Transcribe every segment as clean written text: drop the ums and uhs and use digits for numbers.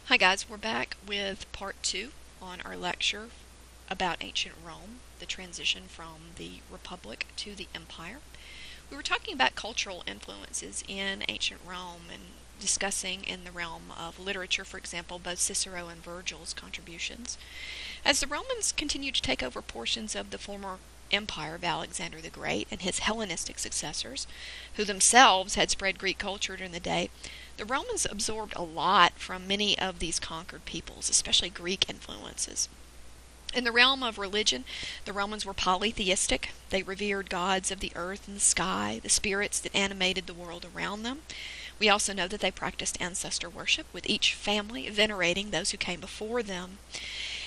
Hi guys, we're back with part 2 on our lecture about ancient Rome, the transition from the Republic to the Empire. We were talking about cultural influences in ancient Rome and discussing in the realm of literature, for example, both Cicero and Virgil's contributions. As the Romans continued to take over portions of the former empire of Alexander the Great and his Hellenistic successors, who themselves had spread Greek culture during the day, the Romans absorbed a lot from many of these conquered peoples, especially Greek influences. In the realm of religion, the Romans were polytheistic. They revered gods of the earth and the sky, the spirits that animated the world around them. We also know that they practiced ancestor worship, with each family venerating those who came before them.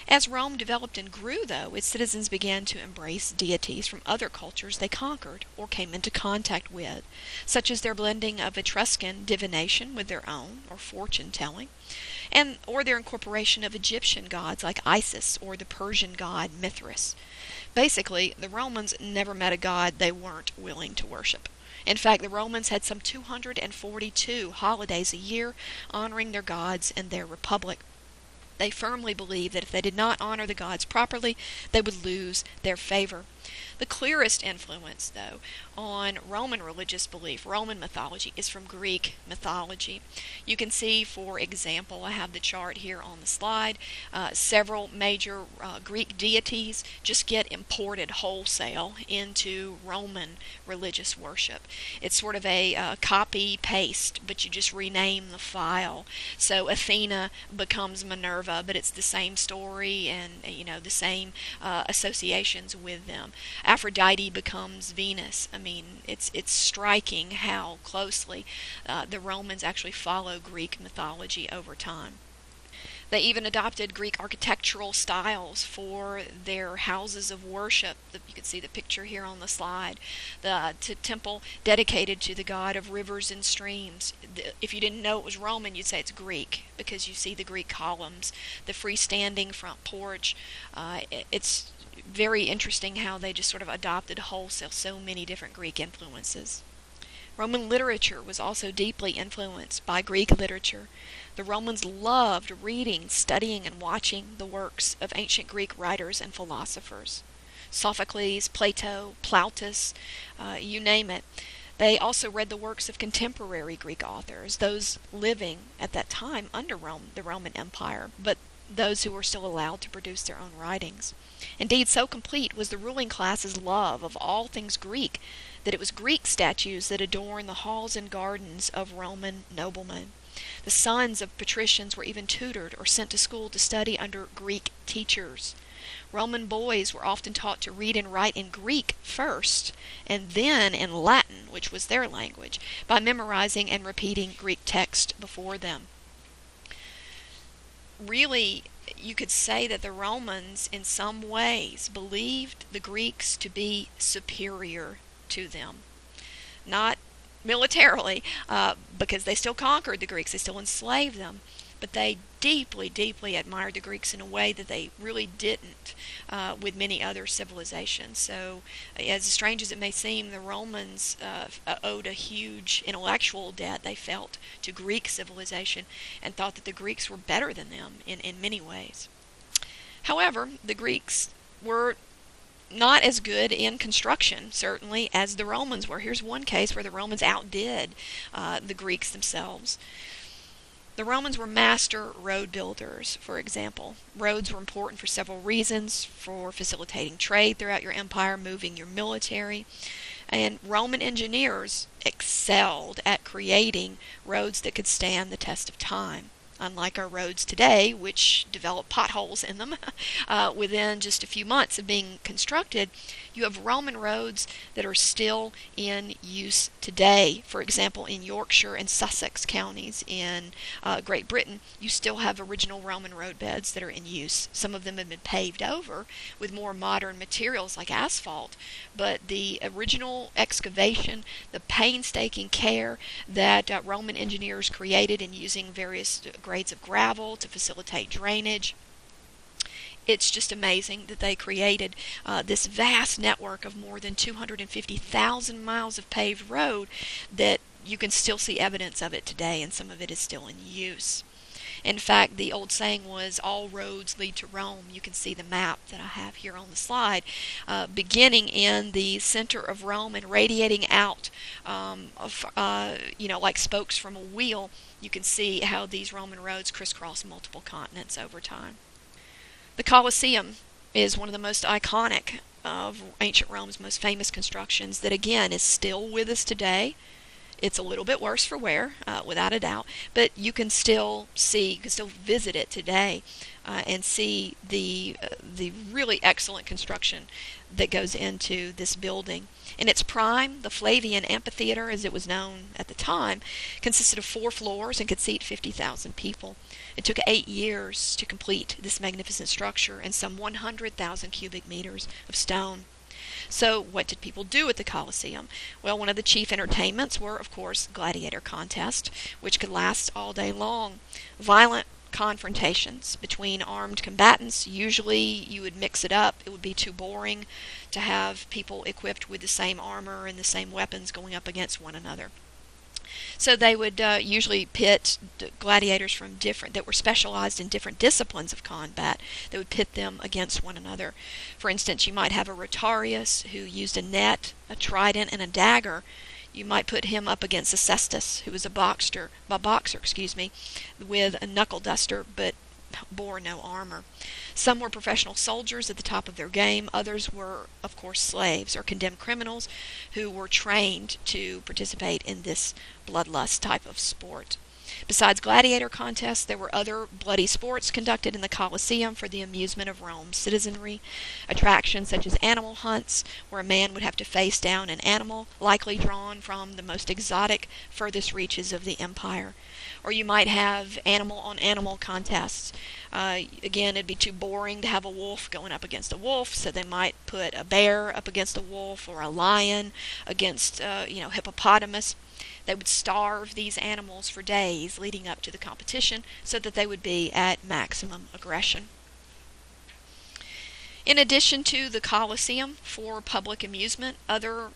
As Rome developed and grew, though, its citizens began to embrace deities from other cultures they conquered or came into contact with, such as their blending of Etruscan divination with their own, or fortune-telling, or their incorporation of Egyptian gods like Isis or the Persian god Mithras. Basically, the Romans never met a god they weren't willing to worship. In fact, the Romans had some 242 holidays a year honoring their gods and their republic. They firmly believed that if they did not honor the gods properly, they would lose their favor. The clearest influence, though, on Roman religious belief, Roman mythology, is from Greek mythology. You can see, for example, I have the chart here on the slide, several major Greek deities just get imported wholesale into Roman religious worship. It's sort of a copy-paste, but you just rename the file. So Athena becomes Minerva, but it's the same story and the same associations with them. Aphrodite becomes Venus. I mean, it's striking how closely the Romans actually follow Greek mythology over time. They even adopted Greek architectural styles for their houses of worship. You can see the picture here on the slide. The temple dedicated to the god of rivers and streams. If you didn't know it was Roman, you'd say it's Greek, because you see the Greek columns, the freestanding front porch. It's very interesting how they just sort of adopted wholesale so many different Greek influences. Roman literature was also deeply influenced by Greek literature. The Romans loved reading, studying, and watching the works of ancient Greek writers and philosophers. Sophocles, Plato, Plautus, you name it. They also read the works of contemporary Greek authors, those living at that time under the Roman Empire, but those who were still allowed to produce their own writings. Indeed, so complete was the ruling class's love of all things Greek that it was Greek statues that adorn the halls and gardens of Roman noblemen. The sons of patricians were even tutored or sent to school to study under Greek teachers. Roman boys were often taught to read and write in Greek first, and then in Latin, which was their language, by memorizing and repeating Greek text before them. Really, you could say that the Romans, in some ways, believed the Greeks to be superior to them. Not militarily, because they still conquered the Greeks, they still enslaved them, but they deeply, deeply admired the Greeks in a way that they really didn't with many other civilizations. So, as strange as it may seem, the Romans owed a huge intellectual debt, they felt, to Greek civilization, and thought that the Greeks were better than them in many ways. However, the Greeks were not as good in construction, certainly, as the Romans were. Here's one case where the Romans outdid the Greeks themselves. The Romans were master road builders, for example. Roads were important for several reasons: for facilitating trade throughout your empire, moving your military. And Roman engineers excelled at creating roads that could stand the test of time. Unlike our roads today, which develop potholes in them within just a few months of being constructed, you have Roman roads that are still in use today. For example, in Yorkshire and Sussex counties in Great Britain, you still have original Roman road beds that are in use. Some of them have been paved over with more modern materials like asphalt, but the original excavation, the painstaking care that Roman engineers created in using various grades of gravel to facilitate drainage. It's just amazing that they created this vast network of more than 250,000 miles of paved road that you can still see evidence of it today, and some of it is still in use. In fact, the old saying was, all roads lead to Rome. You can see the map that I have here on the slide, beginning in the center of Rome and radiating out, like spokes from a wheel. You can see how these Roman roads crisscross multiple continents over time. The Colosseum is one of the most iconic of ancient Rome's most famous constructions that, again, is still with us today. It's a little bit worse for wear, without a doubt, but you can still visit it today and see the really excellent construction that goes into this building. In its prime, the Flavian Amphitheater, as it was known at the time, consisted of 4 floors and could seat 50,000 people. It took 8 years to complete this magnificent structure and some 100,000 cubic meters of stone. So what did people do at the Colosseum? Well, one of the chief entertainments were, of course, gladiator contests, which could last all day long. Violent confrontations between armed combatants. Usually you would mix it up. It would be too boring to have people equipped with the same armor and the same weapons going up against one another. So they would usually pit gladiators from that were specialized in different disciplines of combat. They would pit them against one another. For instance, you might have a rotarius who used a net, a trident, and a dagger. You might put him up against a cestus, who was a boxer, with a knuckle duster, but bore no armor. Some were professional soldiers at the top of their game. Others were, of course, slaves or condemned criminals who were trained to participate in this bloodlust type of sport. Besides gladiator contests, there were other bloody sports conducted in the Colosseum for the amusement of Rome's citizenry. Attractions such as animal hunts, where a man would have to face down an animal, likely drawn from the most exotic, furthest reaches of the empire. Or you might have animal-on-animal contests. Again, it'd be too boring to have a wolf going up against a wolf, so they might put a bear up against a wolf or a lion against, hippopotamus. They would starve these animals for days leading up to the competition so that they would be at maximum aggression. In addition to the Colosseum for public amusement, other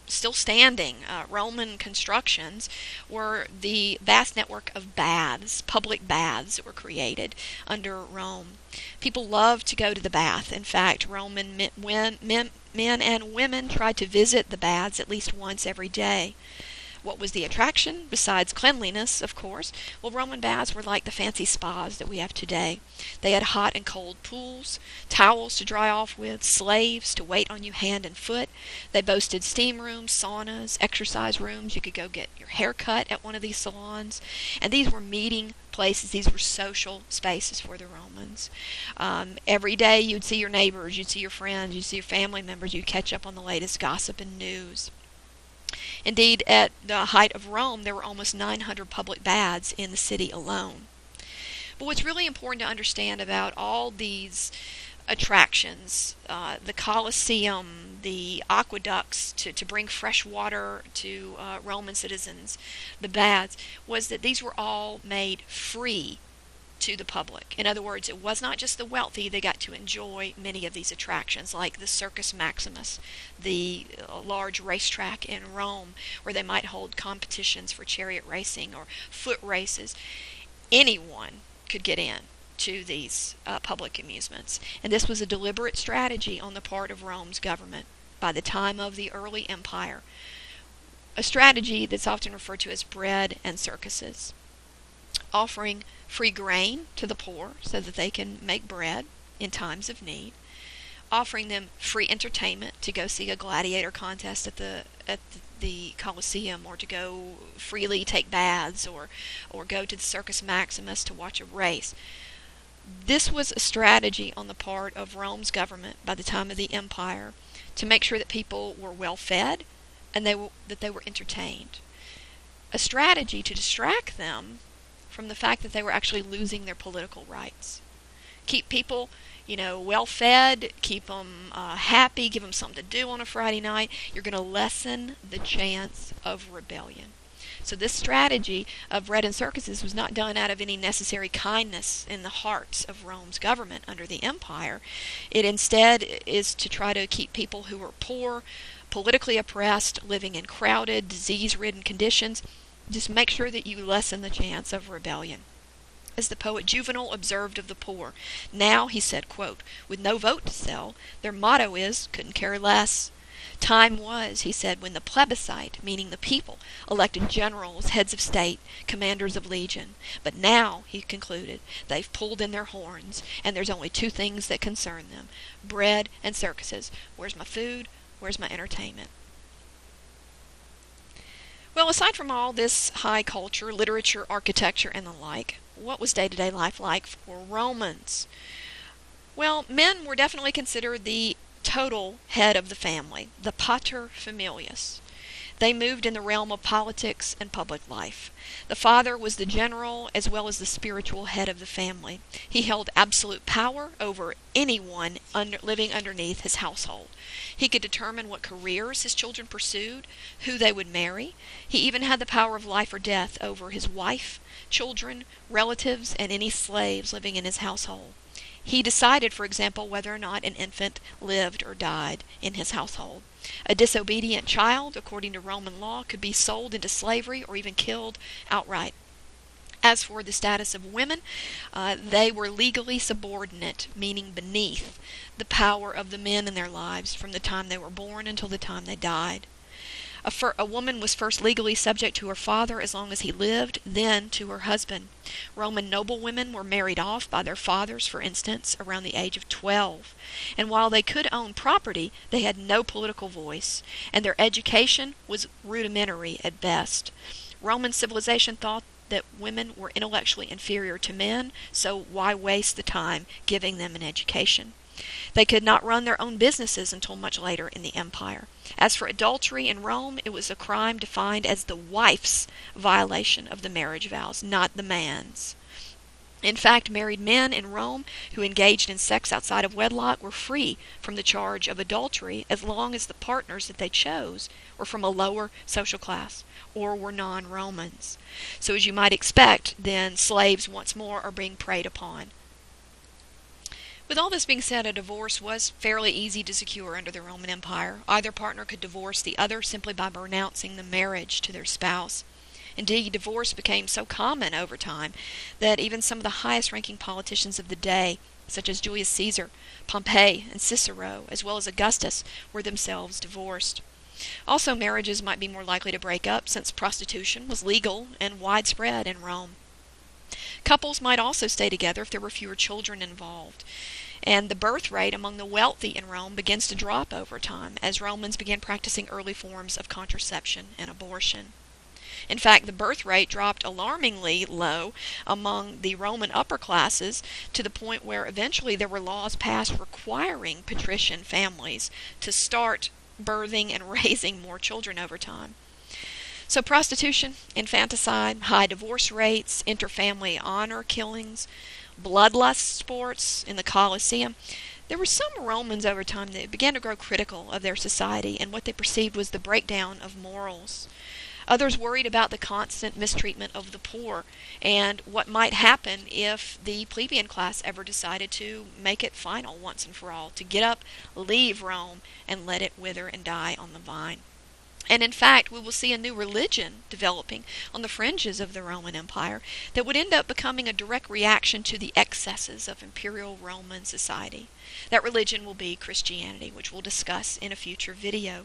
still standing Roman constructions were the vast network of baths, public baths that were created under Rome. People loved to go to the bath. In fact, Roman men and women tried to visit the baths at least once every day. What was the attraction, besides cleanliness, of course? Well, Roman baths were like the fancy spas that we have today. They had hot and cold pools, towels to dry off with, slaves to wait on you hand and foot. They boasted steam rooms, saunas, exercise rooms. You could go get your hair cut at one of these salons. And these were meeting places. These were social spaces for the Romans. Every day you'd see your neighbors, you'd see your friends, you'd see your family members, you'd catch up on the latest gossip and news. Indeed, at the height of Rome, there were almost 900 public baths in the city alone. But what's really important to understand about all these attractions, the Colosseum, the aqueducts to bring fresh water to Roman citizens, the baths, was that these were all made free to the public. In other words, it was not just the wealthy that got to enjoy many of these attractions, like the Circus Maximus, the large racetrack in Rome, where they might hold competitions for chariot racing or foot races. Anyone could get in to these public amusements, and this was a deliberate strategy on the part of Rome's government by the time of the early empire, a strategy that's often referred to as bread and circuses, offering free grain to the poor so that they can make bread in times of need, offering them free entertainment to go see a gladiator contest at the Colosseum, or to go freely take baths, or go to the Circus Maximus to watch a race. This was a strategy on the part of Rome's government by the time of the empire to make sure that people were well fed and that they were entertained. A strategy to distract them from the fact that they were actually losing their political rights. Keep people, well fed, keep them happy, give them something to do on a Friday night. You're going to lessen the chance of rebellion. So this strategy of bread and circuses was not done out of any necessary kindness in the hearts of Rome's government under the empire. It instead is to try to keep people who are poor, politically oppressed, living in crowded, disease-ridden conditions. Just make sure that you lessen the chance of rebellion. As the poet Juvenal observed of the poor, now, he said, quote, with no vote to sell, their motto is, couldn't care less. Time was, he said, when the plebiscite, meaning the people, elected generals, heads of state, commanders of legion. But now, he concluded, they've pulled in their horns, and there's only two things that concern them: bread and circuses. Where's my food? Where's my entertainment? Well, aside from all this high culture, literature, architecture, and the like, what was day-to-day life like for Romans? Well, men were definitely considered the total head of the family, the pater familias. They moved in the realm of politics and public life. The father was the general as well as the spiritual head of the family. He held absolute power over anyone living underneath his household. He could determine what careers his children pursued, who they would marry. He even had the power of life or death over his wife, children, relatives, and any slaves living in his household. He decided, for example, whether or not an infant lived or died in his household. A disobedient child, according to Roman law, could be sold into slavery or even killed outright. As for the status of women, they were legally subordinate, meaning beneath the power of the men in their lives from the time they were born until the time they died. A woman was first legally subject to her father as long as he lived, then to her husband. Roman noblewomen were married off by their fathers, for instance, around the age of 12. And while they could own property, they had no political voice, and their education was rudimentary at best. Roman civilization thought that women were intellectually inferior to men, so why waste the time giving them an education? They could not run their own businesses until much later in the empire. As for adultery in Rome, it was a crime defined as the wife's violation of the marriage vows, not the man's. In fact, married men in Rome who engaged in sex outside of wedlock were free from the charge of adultery as long as the partners that they chose were from a lower social class or were non-Romans. So as you might expect, then slaves once more are being preyed upon. With all this being said, a divorce was fairly easy to secure under the Roman Empire. Either partner could divorce the other simply by renouncing the marriage to their spouse. Indeed, divorce became so common over time that even some of the highest-ranking politicians of the day, such as Julius Caesar, Pompey, and Cicero, as well as Augustus, were themselves divorced. Also, marriages might be more likely to break up since prostitution was legal and widespread in Rome. Couples might also stay together if there were fewer children involved. And the birth rate among the wealthy in Rome begins to drop over time as Romans began practicing early forms of contraception and abortion. In fact, the birth rate dropped alarmingly low among the Roman upper classes to the point where eventually there were laws passed requiring patrician families to start birthing and raising more children over time. So prostitution, infanticide, high divorce rates, interfamily honor killings, bloodlust sports in the Colosseum. There were some Romans over time that began to grow critical of their society and what they perceived was the breakdown of morals. Others worried about the constant mistreatment of the poor and what might happen if the plebeian class ever decided to make it final once and for all, to get up, leave Rome, and let it wither and die on the vine. And in fact, we will see a new religion developing on the fringes of the Roman Empire that would end up becoming a direct reaction to the excesses of imperial Roman society. That religion will be Christianity, which we'll discuss in a future video.